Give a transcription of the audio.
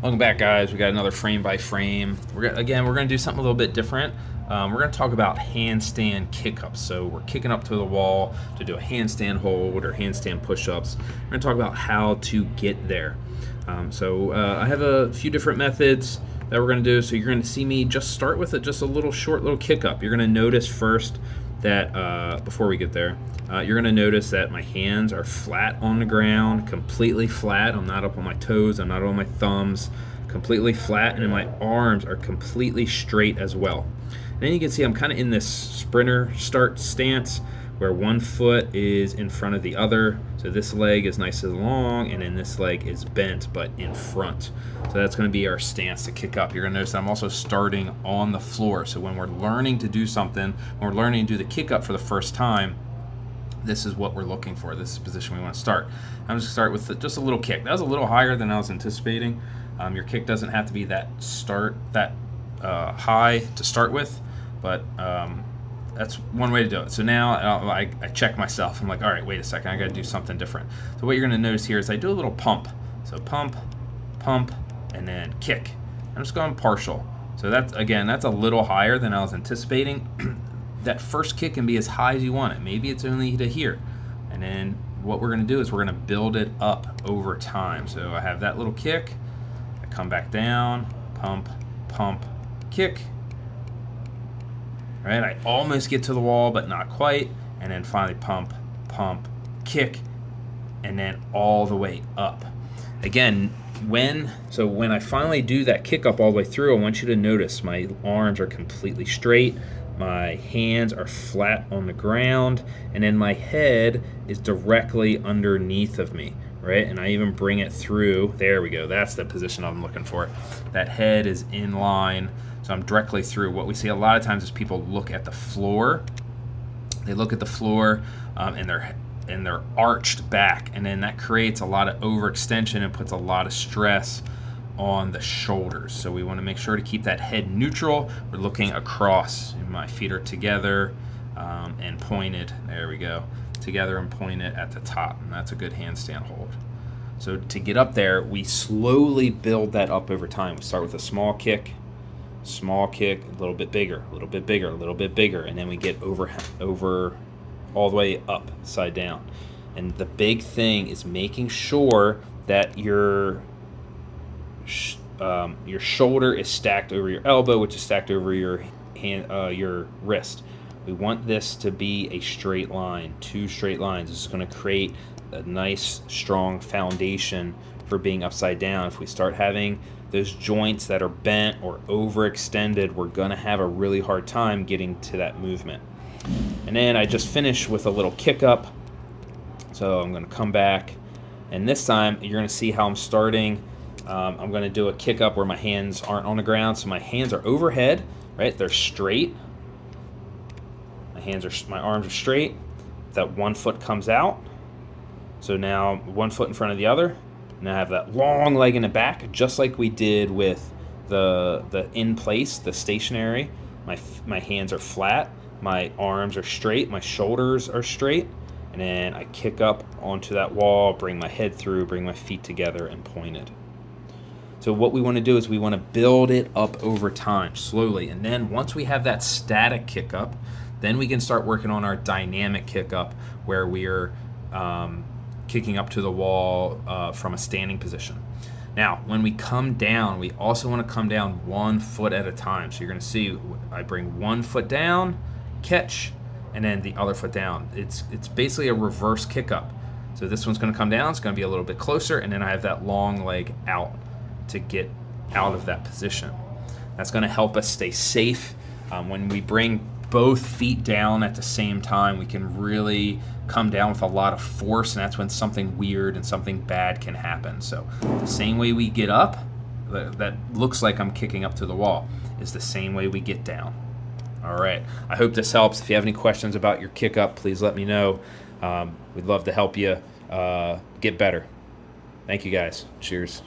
Welcome back, guys. We got another frame by frame. We're going to do something a little bit different. We're going to talk about handstand kick-ups. So we're kicking up to the wall to do a handstand hold or handstand push-ups. We're going to talk about how to get there. I have a few different methods that we're going to do. So you're going to see me just start with just a little short little kick-up. You're going to notice first that before we get there, you're going to notice that my hands are flat on the ground, completely flat. I'm not up on my toes, I'm not on my thumbs, completely flat, and then my arms are completely straight as well. And then you can see I'm kind of in this sprinter start stance where one foot is in front of the other. So this leg is nice and long, and then this leg is bent but in front. So that's going to be our stance to kick up. You're going to notice that I'm also starting on the floor. So when we're learning to do something, when we're learning to do the kick up for the first time, this is what we're looking for. This is the position we want to start. I'm just going to start with just a little kick. That was a little higher than I was anticipating. Your kick doesn't have to be that high to start with, but that's one way to do it. So now I check myself. I'm like, all right, wait a second, I got to do something different. So what you're going to notice here is I do a little pump. So pump, pump, and then kick. I'm just going partial. So that's a little higher than I was anticipating. That first kick can be as high as you want it. Maybe it's only to here. And then what we're going to do is we're going to build it up over time. So I have that little kick. I come back down, pump, pump, kick. Right, I almost get to the wall, but not quite. And then finally pump, pump, kick, and then all the way up. Again, when I finally do that kick up all the way through, I want you to notice my arms are completely straight. My hands are flat on the ground, and then my head is directly underneath of me, right? And I even bring it through. There we go. That's the position I'm looking for. That head is in line, so I'm directly through. What we see a lot of times is people look at the floor. They look at the floor, and they're arched back, and then that creates a lot of overextension and puts a lot of stress on the shoulders. So we want to make sure to keep that head neutral. We're looking across. My feet are together and pointed. There we go. Together and pointed at the top. And that's a good handstand hold. So to get up there, we slowly build that up over time. We start with a small kick, a little bit bigger, a little bit bigger, a little bit bigger, and then we get over all the way up, side down. And the big thing is making sure that your shoulder is stacked over your elbow, which is stacked over your hand, your wrist. We want this to be a straight line, two straight lines. This is going to create a nice, strong foundation for being upside down. If we start having those joints that are bent or overextended, we're going to have a really hard time getting to that movement. And then I just finish with a little kick up. So I'm going to come back, and this time you're going to see how I'm starting. I'm going to do a kick up where my hands aren't on the ground, so my hands are overhead, right? They're straight. My arms are straight. That one foot comes out. So now one foot in front of the other. And I have that long leg in the back, just like we did with the in place, the stationary. My hands are flat. My arms are straight. My shoulders are straight. And then I kick up onto that wall, bring my head through, bring my feet together, and point it. So what we want to do is we want to build it up over time, slowly. And then once we have that static kick up, then we can start working on our dynamic kick up, where we're kicking up to the wall from a standing position. Now, when we come down, we also want to come down 1 foot at a time. So you're going to see I bring 1 foot down, catch, and then the other foot down. It's basically a reverse kick up. So this one's going to come down, it's going to be a little bit closer, and then I have that long leg out to get out of that position. That's going to help us stay safe. When we bring both feet down at the same time, we can really come down with a lot of force, and that's when something weird and something bad can happen. So the same way we get up, that looks like I'm kicking up to the wall, is the same way we get down. All right, I hope this helps. If you have any questions about your kick up, please let me know. We'd love to help you get better. Thank you, guys. Cheers.